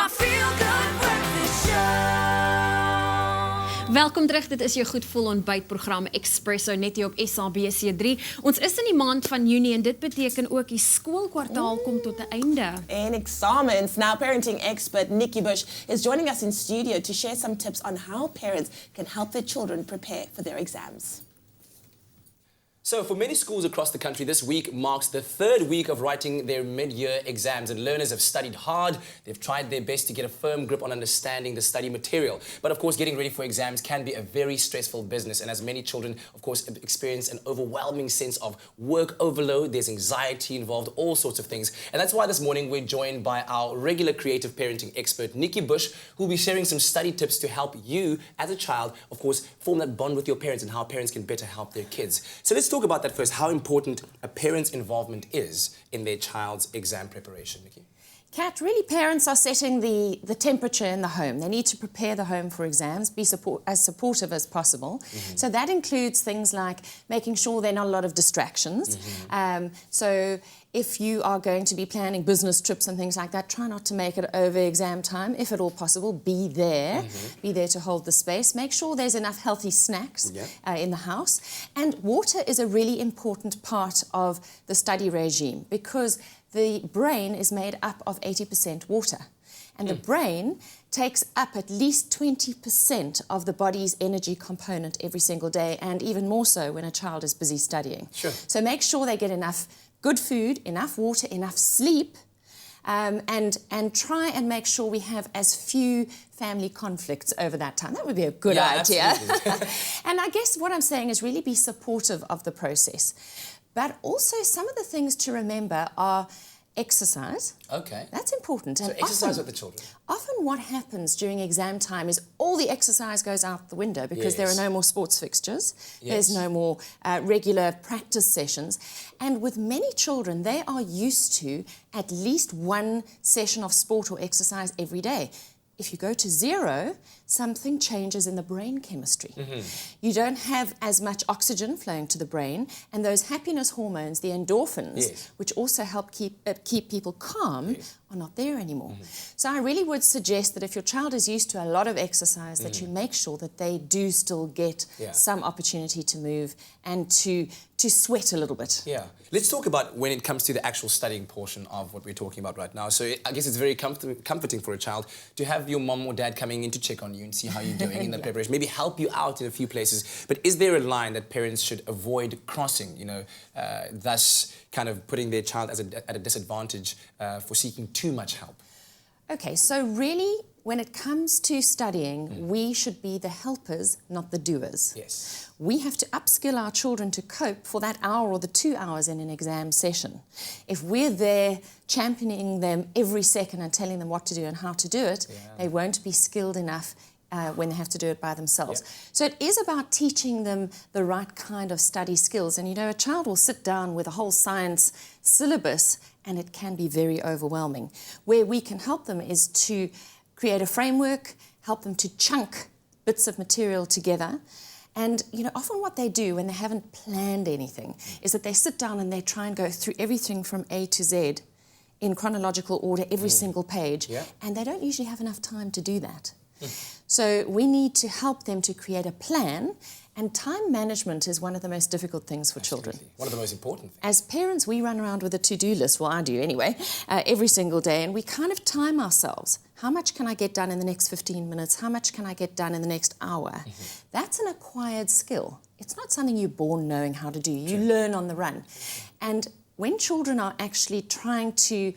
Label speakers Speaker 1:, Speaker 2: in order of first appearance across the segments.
Speaker 1: My feel-good breakfast show.
Speaker 2: Welkom terug, dit is jou goed voel ontbytprogram Expresso net hier op SABC3. Ons is in die maand van Junie en dit beteken ook die skoolkwartaal kom tot 'n einde.
Speaker 3: And examens. Now, parenting expert Nikki Bush is joining us in studio to share some tips on how parents can help their children prepare for their exams.
Speaker 4: So for many schools across the country, this week marks the third week of writing their mid-year exams, and learners have studied hard. They've tried their best to get a firm grip on understanding the study material. But of course, getting ready for exams can be a very stressful business, and as many children, of course, experience an overwhelming sense of work overload. There's anxiety involved, all sorts of things. And that's why this morning we're joined by our regular creative parenting expert, Nikki Bush, who'll be sharing some study tips to help you, as a child, of course, form that bond with your parents and how parents can better help their kids. So let's talk about that first, how important a parent's involvement is in their child's exam preparation, Nikki.
Speaker 5: Kat, really parents are setting the temperature in the home. They need to prepare the home for exams, be as supportive as possible. So that includes things like making sure there are not a lot of distractions. So if you are going to be planning business trips and things like that, try not to make it over exam time. If at all possible, be there. Be there to hold the space. Make sure there's enough healthy snacks in the house. And water is a really important part of the study regime because the brain is made up of 80% water. And the brain takes up at least 20% of the body's energy component every single day, and even more so when a child is busy studying. So make sure they get enough good food, enough water, enough sleep, and try and make sure we have as few family conflicts over that time. That would be a good idea. And I guess what I'm saying is really be supportive of the process. But also some of the things to remember are exercise.
Speaker 4: Okay.
Speaker 5: That's important.
Speaker 4: So
Speaker 5: and
Speaker 4: exercise with the children.
Speaker 5: Often what happens during exam time is all the exercise goes out the window because there are no more sports fixtures. There's no more regular practice sessions. And with many children, they are used to at least one session of sport or exercise every day. If you go to zero, something changes in the brain chemistry. You don't have as much oxygen flowing to the brain, and those happiness hormones, the endorphins, which also help keep people calm, are not there anymore. So I really would suggest that if your child is used to a lot of exercise, that you make sure that they do still get some opportunity to move and to sweat a little bit.
Speaker 4: Let's talk about when it comes to the actual studying portion of what we're talking about right now. So I guess it's very comforting for a child to have your mom or dad coming in to check on you and see how you're doing in the preparation, maybe help you out in a few places. But is there a line that parents should avoid crossing, thus kind of putting their child at a disadvantage for seeking too much help?
Speaker 5: Okay, so really, when it comes to studying, we should be the helpers, not the doers. We have to upskill our children to cope for that hour or the 2 hours in an exam session. If we're there championing them every second and telling them what to do and how to do it, they won't be skilled enough when they have to do it by themselves. So it is about teaching them the right kind of study skills. And a child will sit down with a whole science syllabus and it can be very overwhelming. Where we can help them is to create a framework, help them to chunk bits of material together. And, often what they do when they haven't planned anything is that they sit down and they try and go through everything from A to Z in chronological order, every single page, and they don't usually have enough time to do that. So we need to help them to create a plan, and time management is one of the most difficult things for children.
Speaker 4: One of the most important things.
Speaker 5: As parents, we run around with a to-do list, well, I do anyway, every single day, and we kind of time ourselves. How much can I get done in the next 15 minutes? How much can I get done in the next hour? That's an acquired skill. It's not something you're born knowing how to do. You learn on the run. And when children are actually trying to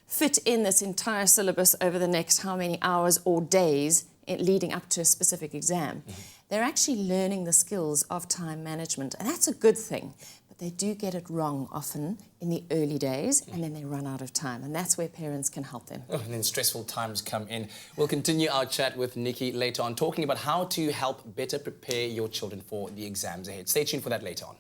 Speaker 5: fit in this entire syllabus over the next how many hours or days leading up to a specific exam, they're actually learning the skills of time management. And that's a good thing. But they do get it wrong often in the early days, and then they run out of time. And that's where parents can help them.
Speaker 4: And then stressful times come in. We'll continue our chat with Nikki later on, talking about how to help better prepare your children for the exams ahead. Stay tuned for that later on.